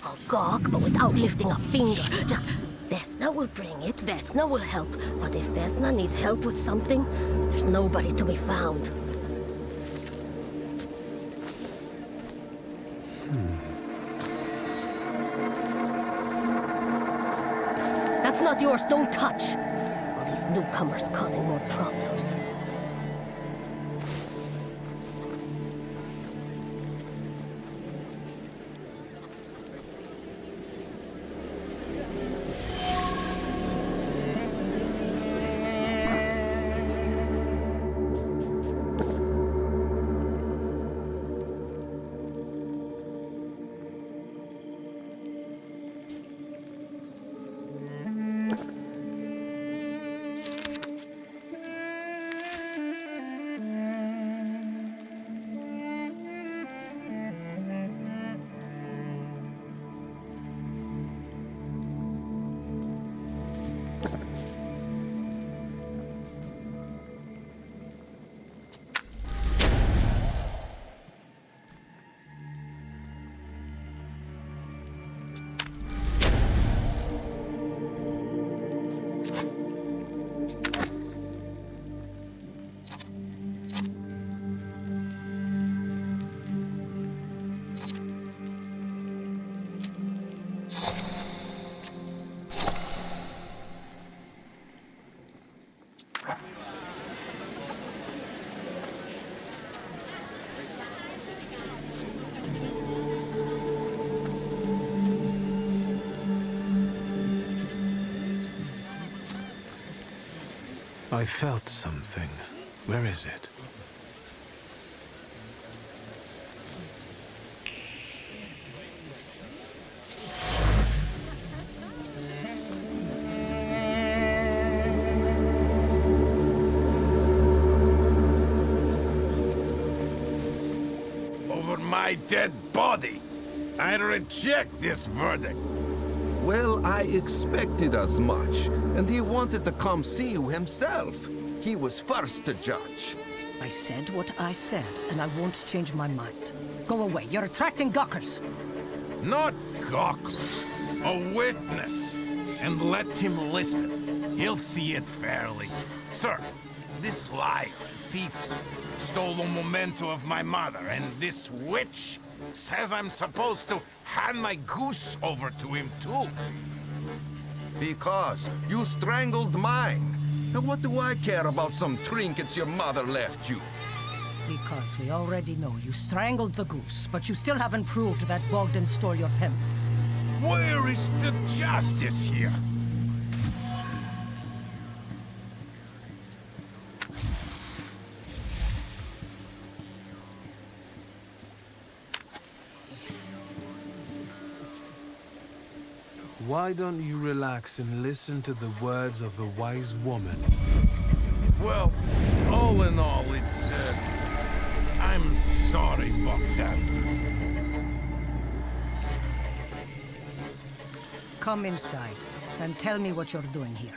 I'll gawk, but without lifting a finger. Just, Vesna will bring it, Vesna will help. But if Vesna needs help with something, there's nobody to be found. That's not yours, don't touch! All these newcomers causing more problems. I felt something. Where is it? Over my dead body! I reject this verdict! Well, I expected as much, and he wanted to come see you himself. He was first to judge. I said what I said, and I won't change my mind. Go away, you're attracting gawkers. Not gawkers, a witness. And let him listen. He'll see it fairly. Sir, this liar, thief, stole a memento of my mother, and this witch says I'm supposed to hand my goose over to him too. Because you strangled mine. And what do I care about some trinkets your mother left you? Because we already know you strangled the goose, but you still haven't proved that Bogdan stole your pen. Where is the justice here? Why don't you relax and listen to the words of a wise woman? Well, all in all, it's, I'm sorry, Bogdan. Come inside, and tell me what you're doing here.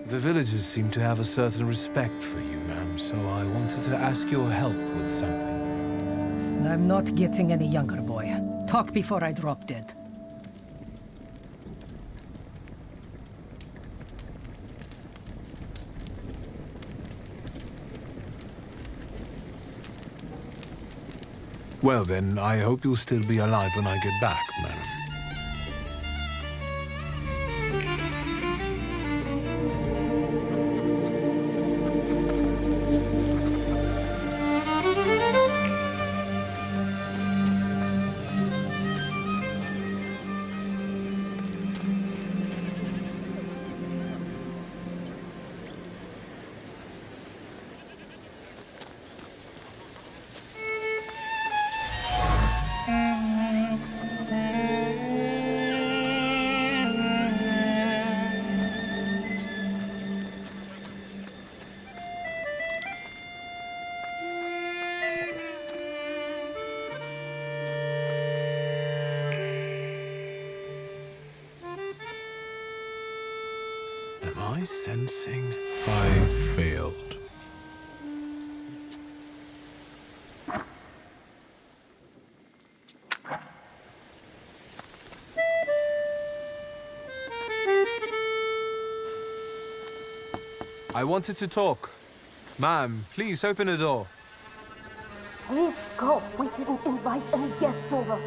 The villagers seem to have a certain respect for you, ma'am, so I wanted to ask your help with something. I'm not getting any younger, boy. Talk before I drop dead. Well then, I hope you'll still be alive when I get back, madam. Am I sensing? I failed. I wanted to talk. Ma'am, please open the door. Please go. We didn't invite any guests over.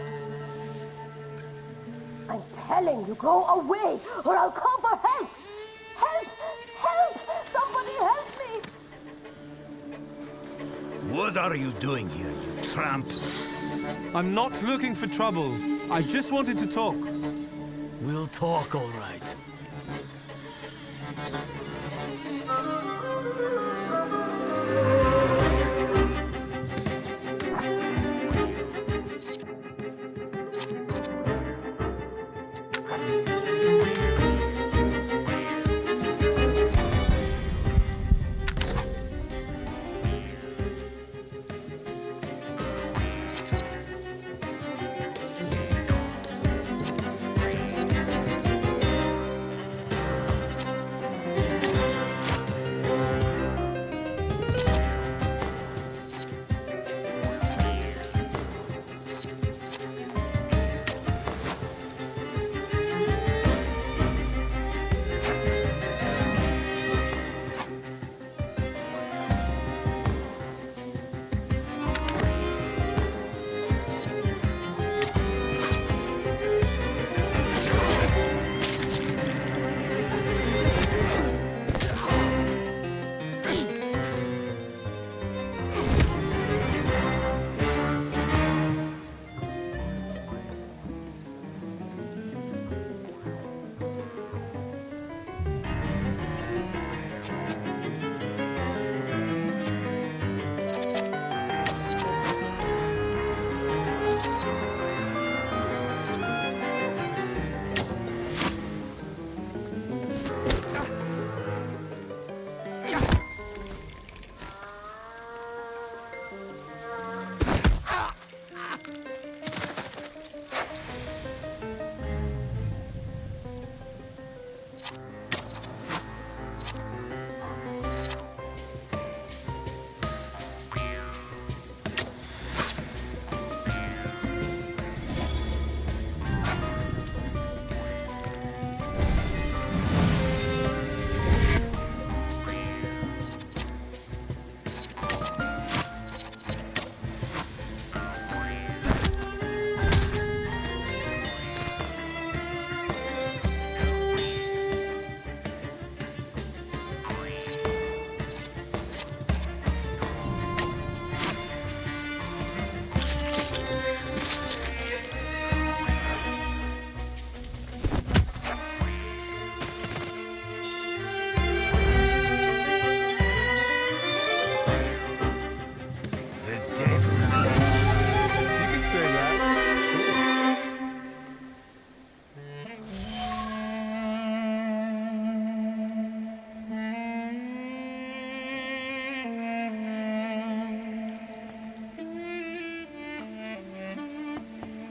I'm telling you, go away, or I'll call for help! Help! Help! Somebody help me! What are you doing here, you tramp? I'm not looking for trouble. I just wanted to talk. We'll talk, all right.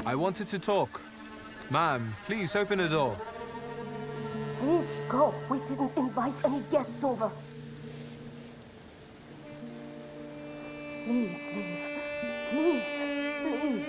I wanted to talk. Ma'am, please open the door. Please go. We didn't invite any guests over. Please leave. Please, please.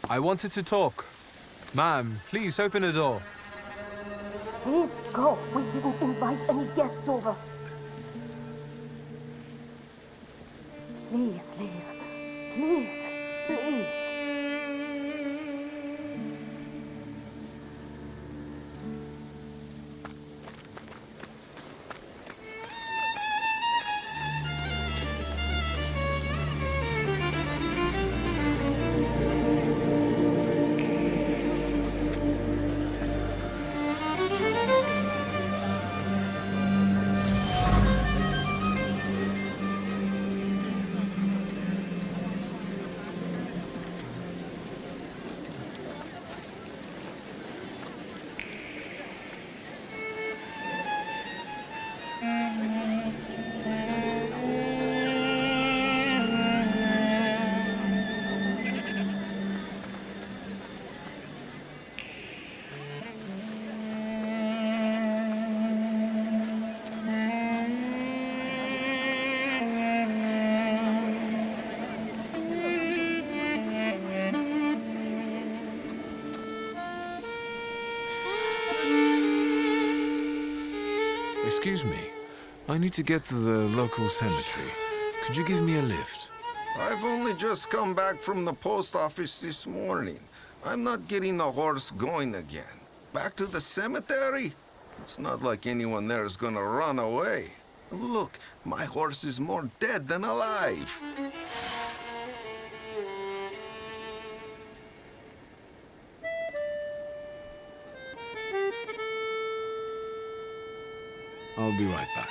I wanted to talk. Ma'am, please open the door. Please go. We didn't invite any guests over. Please leave. Please. Please. Excuse me. I need to get to the local cemetery. Could you give me a lift? I've only just come back from the post office this morning. I'm not getting the horse going again. Back to the cemetery? It's not like anyone there is gonna run away. Look, my horse is more dead than alive. I'll be right back.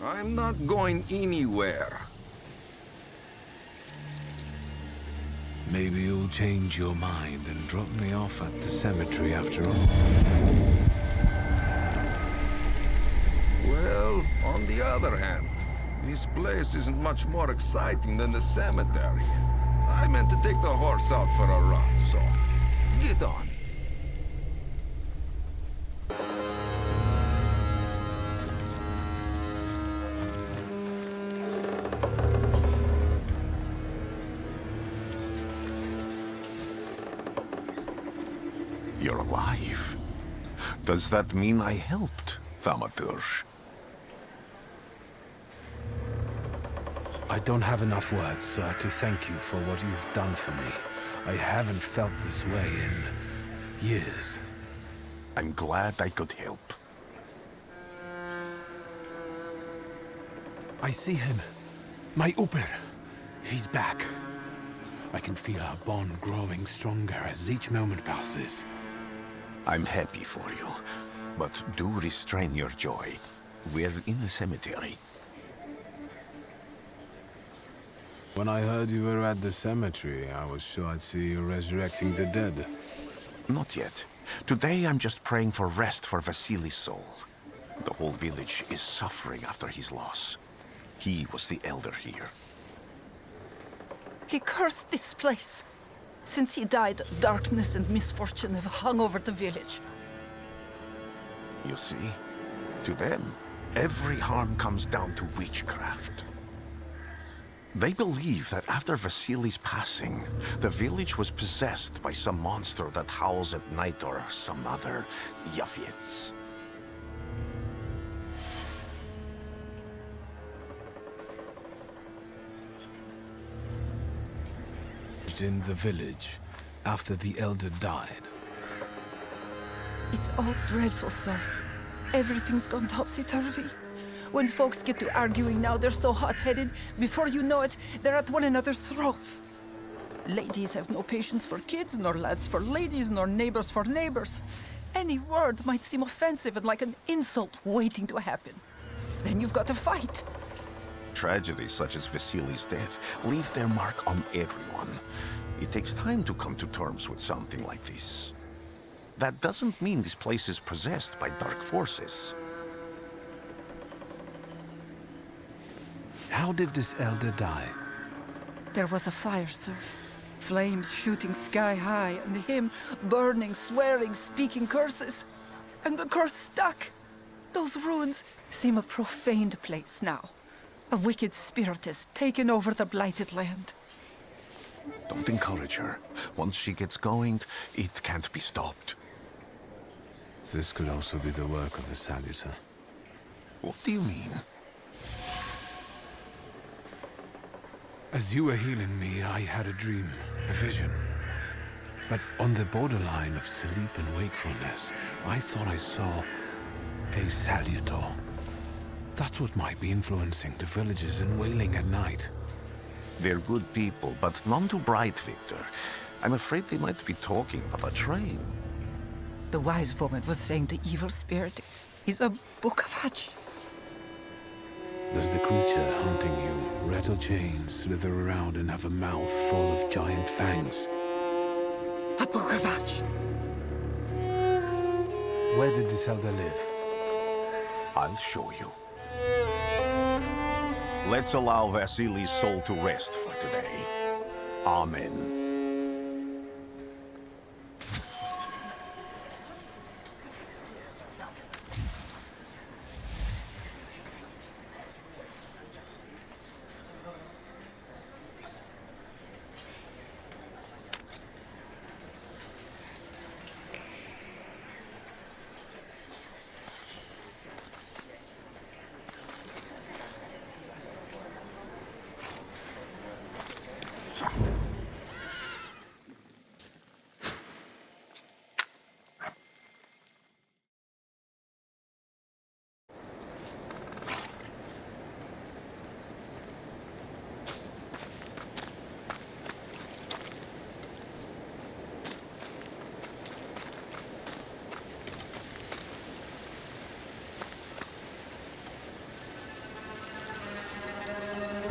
I'm not going anywhere. Maybe you'll change your mind and drop me off at the cemetery after all. Well, on the other hand, this place isn't much more exciting than the cemetery. I meant to take the horse out for a run, so get on. You're alive. Does that mean I helped, Thaumaturge? I don't have enough words, sir, to thank you for what you've done for me. I haven't felt this way in years. I'm glad I could help. I see him. My Uber. He's back. I can feel our bond growing stronger as each moment passes. I'm happy for you, but do restrain your joy. We're in the cemetery. When I heard you were at the cemetery, I was sure I'd see you resurrecting the dead. Not yet. Today I'm just praying for rest for Vasily's soul. The whole village is suffering after his loss. He was the elder here. He cursed this place. Since he died, darkness and misfortune have hung over the village. You see, to them, every harm comes down to witchcraft. They believe that after Vasily's passing, the village was possessed by some monster that howls at night or some other yuffets. In the village after the elder died. It's all dreadful, sir. Everything's gone topsy-turvy. When folks get to arguing now, they're so hot-headed. Before you know it, they're at one another's throats. Ladies have no patience for kids, nor lads for ladies, nor neighbors for neighbors. Any word might seem offensive and like an insult waiting to happen. Then you've got to fight. Tragedies such as Vasily's death leave their mark on everyone. It takes time to come to terms with something like this. That doesn't mean this place is possessed by dark forces. How did this elder die? There was a fire, sir. Flames shooting sky high, and him burning, swearing, speaking curses. And the curse stuck. Those ruins seem a profaned place now. A wicked spirit has taken over the blighted land. Don't encourage her. Once she gets going, it can't be stopped. This could also be the work of a salutor. What do you mean? As you were healing me, I had a dream, a vision. But on the borderline of sleep and wakefulness, I thought I saw a salutor. That's what might be influencing the villagers in wailing at night. They're good people, but none too bright, Victor. I'm afraid they might be talking about a train. The wise woman was saying the evil spirit is a book of hatch. Does the creature hunting you rattle chains, slither around, and have a mouth full of giant fangs? A book of hatch. Where did this elder live? I'll show you. Let's allow Vasily's soul to rest for today. Amen.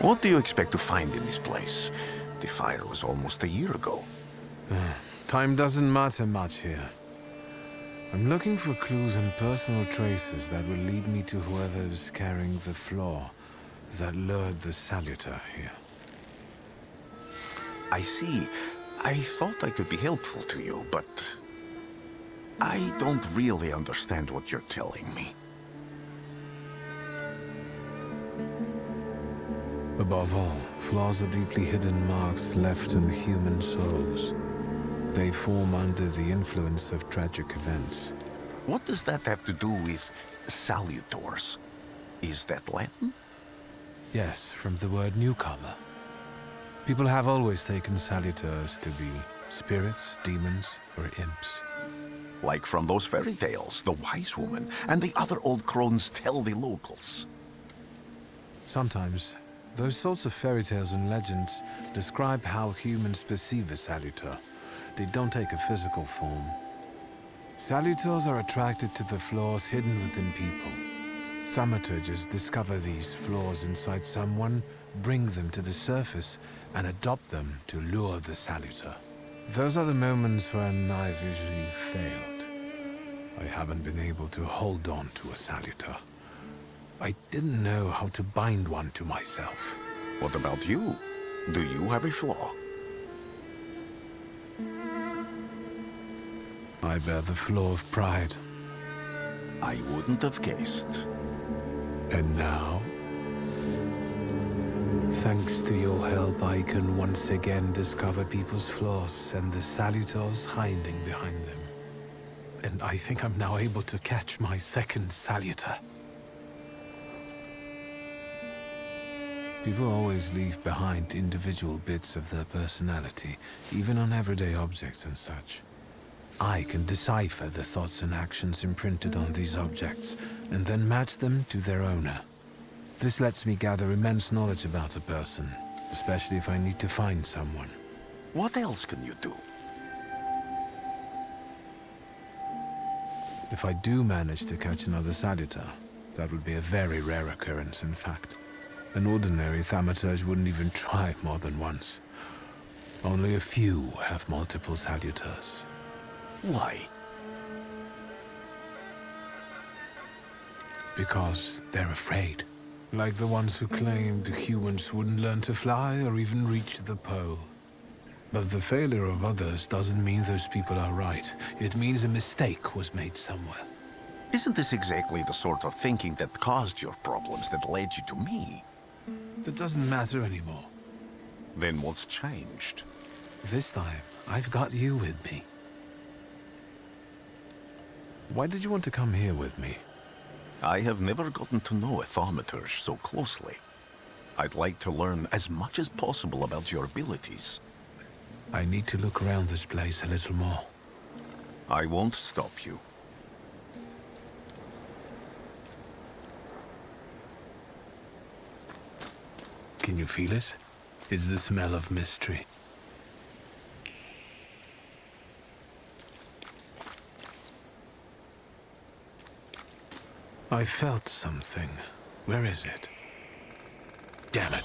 What do you expect to find in this place? The fire was almost a year ago. Time doesn't matter much here. I'm looking for clues and personal traces that will lead me to whoever's carrying the flaw that lured the salutor here. I see. I thought I could be helpful to you, but I don't really understand what you're telling me. Above all, flaws are deeply hidden marks left in human souls. They form under the influence of tragic events. What does that have to do with salutors? Is that Latin? Yes, from the word newcomer. People have always taken salutors to be spirits, demons, or imps. Like from those fairy tales, the wise woman and the other old crones tell the locals. Sometimes, those sorts of fairy tales and legends describe how humans perceive a salutor. They don't take a physical form. Salutors are attracted to the flaws hidden within people. Thaumaturges discover these flaws inside someone, bring them to the surface, and adopt them to lure the salutor. Those are the moments when I've usually failed. I haven't been able to hold on to a salutor. I didn't know how to bind one to myself. What about you? Do you have a flaw? I bear the flaw of pride. I wouldn't have guessed. And now? Thanks to your help, I can once again discover people's flaws and the salutors hiding behind them. And I think I'm now able to catch my second salutor. People always leave behind individual bits of their personality, even on everyday objects and such. I can decipher the thoughts and actions imprinted on these objects, and then match them to their owner. This lets me gather immense knowledge about a person, especially if I need to find someone. What else can you do? If I do manage to catch another salutor, that would be a very rare occurrence, in fact. An ordinary Thaumaturge wouldn't even try more than once. Only a few have multiple salutors. Why? Because they're afraid. Like the ones who claimed humans wouldn't learn to fly or even reach the pole. But the failure of others doesn't mean those people are right. It means a mistake was made somewhere. Isn't this exactly the sort of thinking that caused your problems that led you to me? That doesn't matter anymore. Then what's changed? This time, I've got you with me. Why did you want to come here with me? I have never gotten to know a Thaumaturge so closely. I'd like to learn as much as possible about your abilities. I need to look around this place a little more. I won't stop you. Can you feel it? It's the smell of mystery. I felt something. Where is it? Damn it.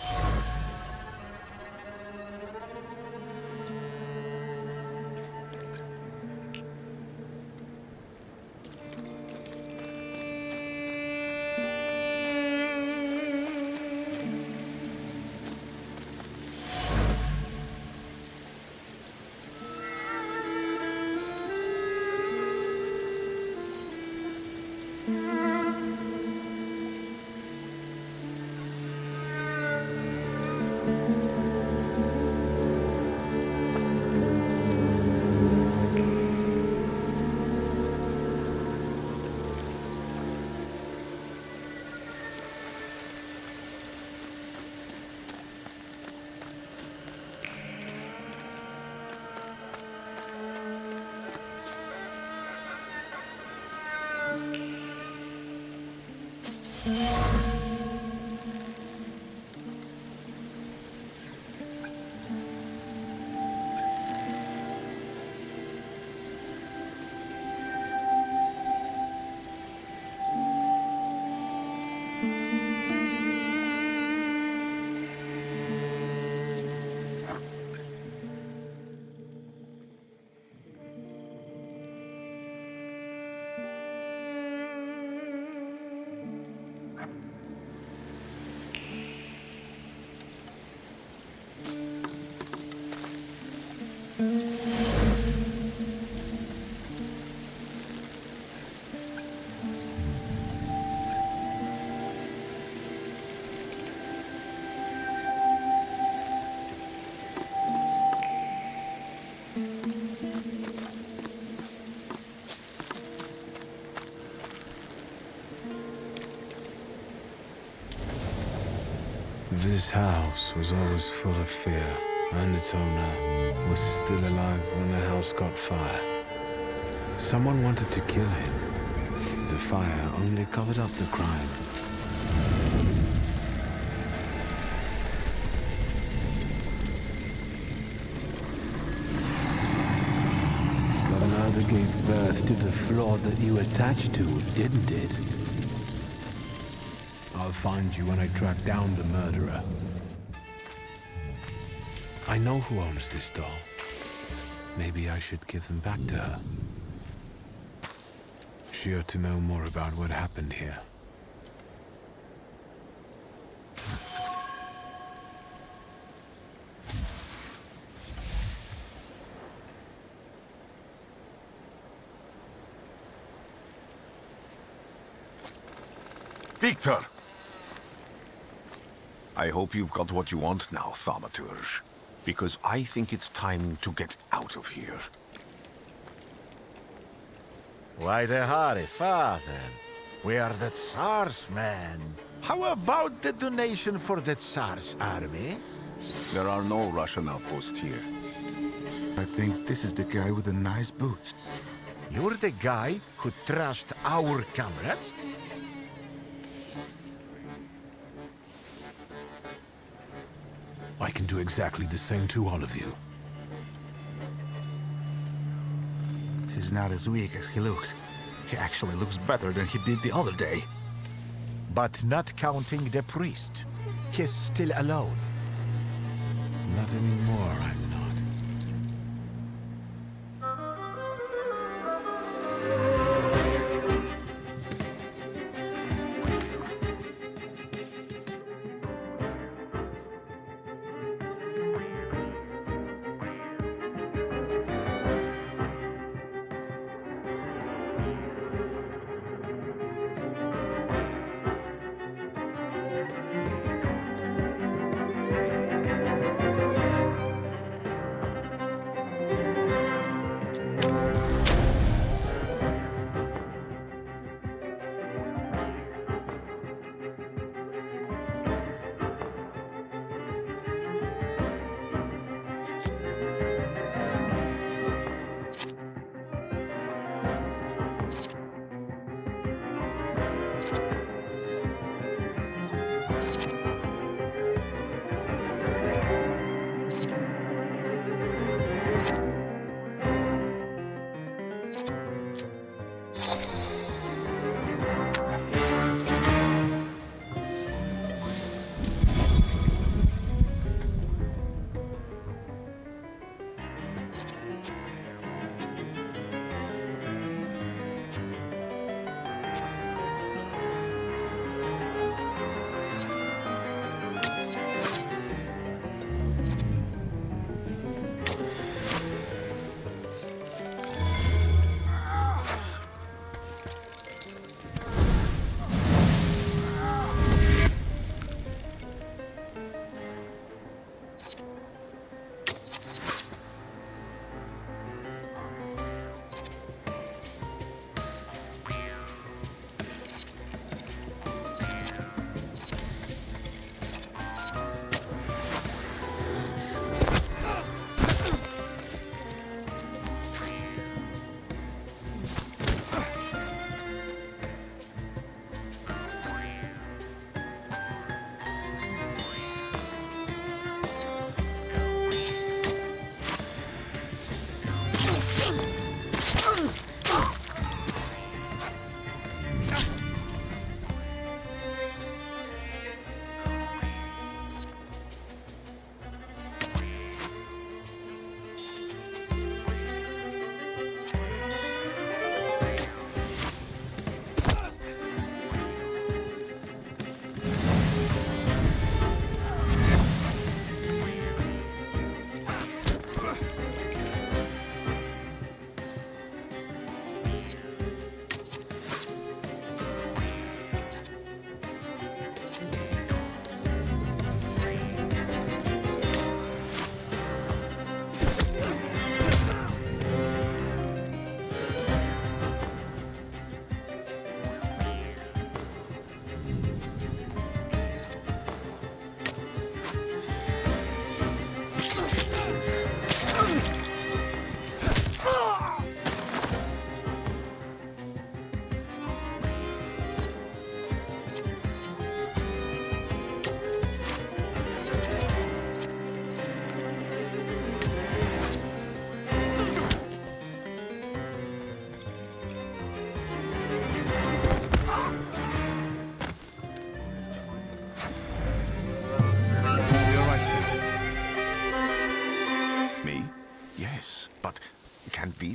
This house was always full of fear, and its owner was still alive when the house caught fire. Someone wanted to kill him. The fire only covered up the crime. The murder gave birth to the flaw that you attached to, didn't it? I'll find you when I track down the murderer. I know who owns this doll. Maybe I should give them back to her. She ought to know more about what happened here. Victor! I hope you've got what you want now, Thaumaturge. Because I think it's time to get out of here. Why the hurry, father? We are the Tsar's men. How about the donation for the Tsar's army? There are no Russian outposts here. I think this is the guy with the nice boots. You're the guy who trashed our comrades? I can do exactly the same to all of you. He's not as weak as he looks. He actually looks better than he did the other day. But not counting the priest. He's still alone. Not anymore, I'm not.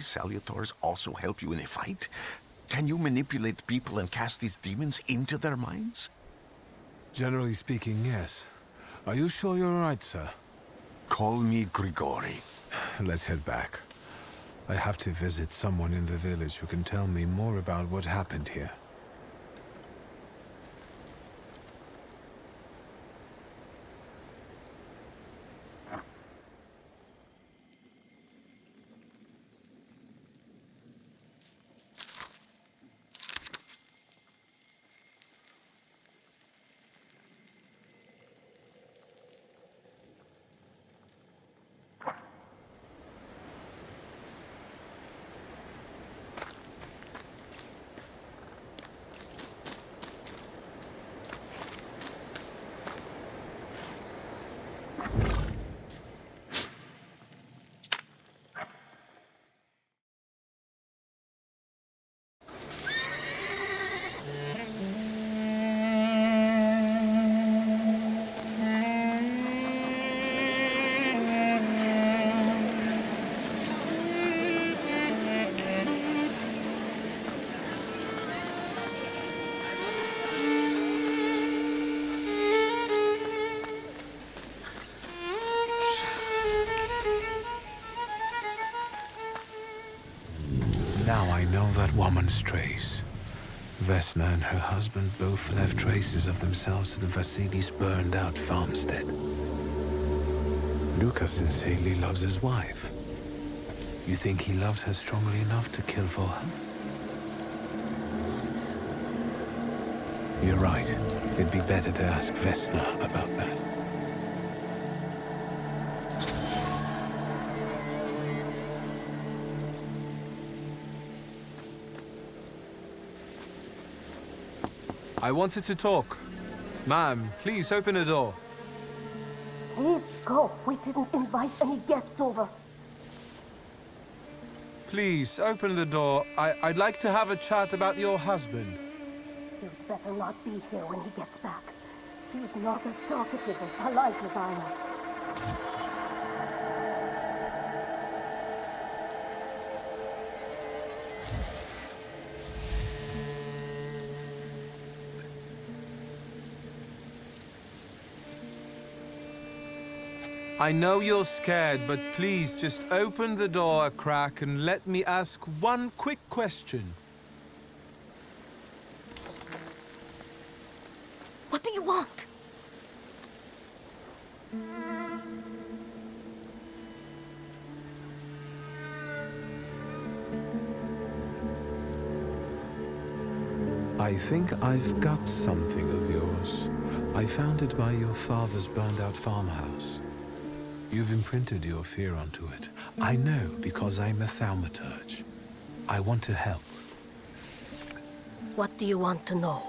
these salutors also help you in a fight? Can you manipulate people and cast these demons into their minds? Generally speaking, yes. Are you sure you're right, sir? Call me Grigori. Let's head back. I have to visit someone in the village who can tell me more about what happened here. know that woman's trace. Vesna and her husband both left traces of themselves at the Vasilis' burned-out farmstead. Lucas says Haley loves his wife. You think he loved her strongly enough to kill for her? You're right. It'd be better to ask Vesna about that. I wanted to talk. Ma'am, please open the door. Please go. We didn't invite any guests over. Please, open the door. I'd like to have a chat about your husband. You'd better not be here when he gets back. He's not as talkative and polite as I am. I know you're scared, but please just open the door a crack and let me ask one quick question. What do you want? I think I've got something of yours. I found it by your father's burned-out farmhouse. You've imprinted your fear onto it. I know because I'm a Thaumaturge. I want to help. What do you want to know?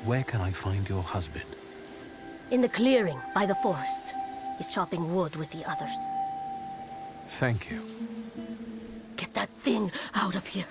Where can I find your husband? In the clearing by the forest. He's chopping wood with the others. Thank you. Get that thing out of here.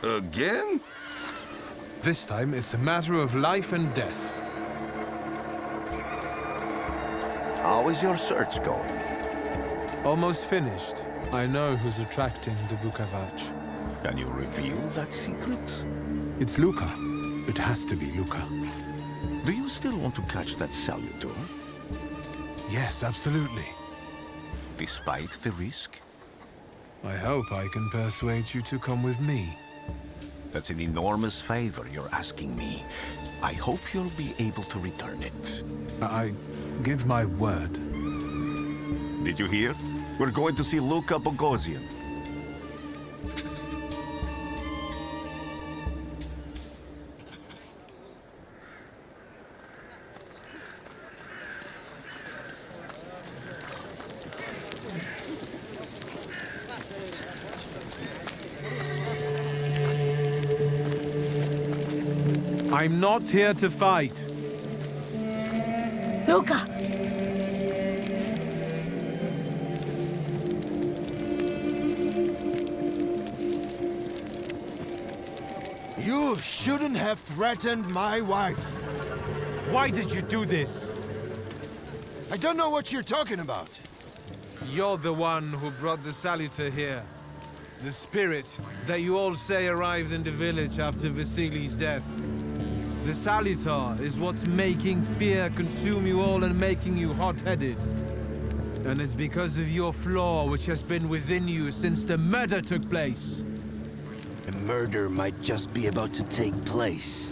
Again? This time, it's a matter of life and death. How is your search going? Almost finished. I know who's attracting the Bukavac. Can you reveal that secret? It's Luca. It has to be Luca. Do you still want to catch that curator? Yes, absolutely. Despite the risk? I hope I can persuade you to come with me. That's an enormous favor you're asking me. I hope you'll be able to return it. I give my word. Did you hear? We're going to see Luca Bogosian. I'm not here to fight. Luca! You shouldn't have threatened my wife. Why did you do this? I don't know what you're talking about. You're the one who brought the Salutor here. The spirit that you all say arrived in the village after Vasili's death. The Salutor is what's making fear consume you all and making you hot-headed. And it's because of your flaw which has been within you since the murder took place. The murder might just be about to take place.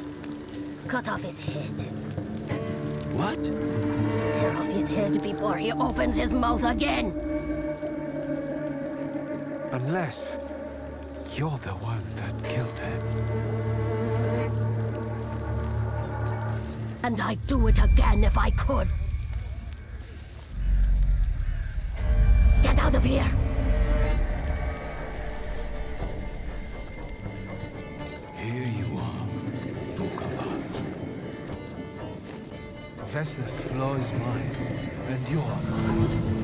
Cut off his head. What? Tear off his head before he opens his mouth again. Unless You're the one that killed him. And I'd do it again if I could. Get out of here! Here you are, Bukalat. Vesna's flaw is mine, and you're mine.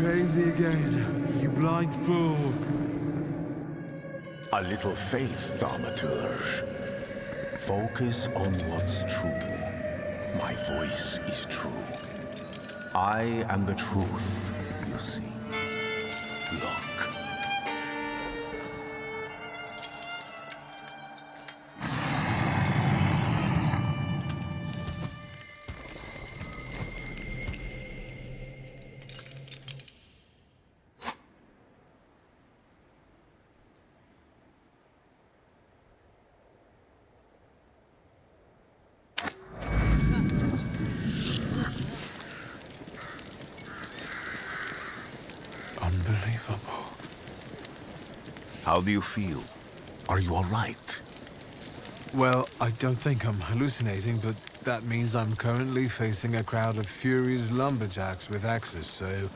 crazy again, you blind fool. A little faith, Thaumaturge. Focus on what's true. My voice is true. I am the truth, you see. Look. How do you feel? Are you all right? Well, I don't think I'm hallucinating, but that means I'm currently facing a crowd of furious lumberjacks with axes, so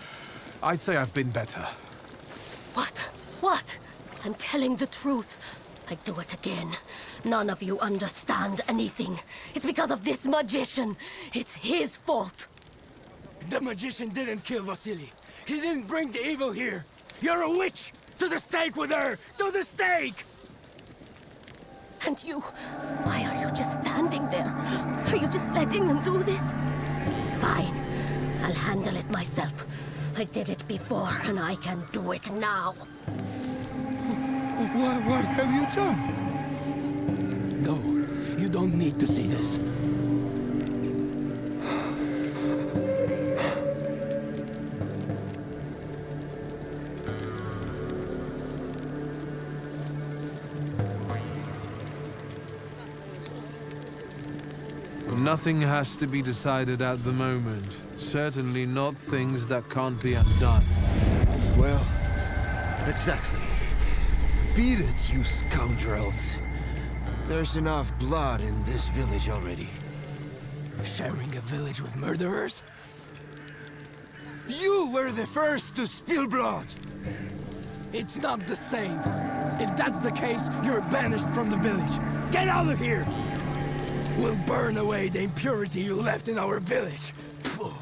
I'd say I've been better. What? What? I'm telling the truth. I do it again. None of you understand anything. It's because of this magician. It's his fault. The magician didn't kill Vasily. He didn't bring the evil here. You're a witch! To the stake with her! To the stake! And you? Why are you just standing there? Are you just letting them do this? Fine. I'll handle it myself. I did it before, and I can do it now. What have you done? No, you don't need to see this. Nothing has to be decided at the moment. Certainly not things that can't be undone. Well, exactly. Beat it, you scoundrels. There's enough blood in this village already. Sharing a village with murderers? You were the first to spill blood! It's not the same. If that's the case, you're banished from the village. Get out of here! We'll burn away the impurity you left in our village. Phew.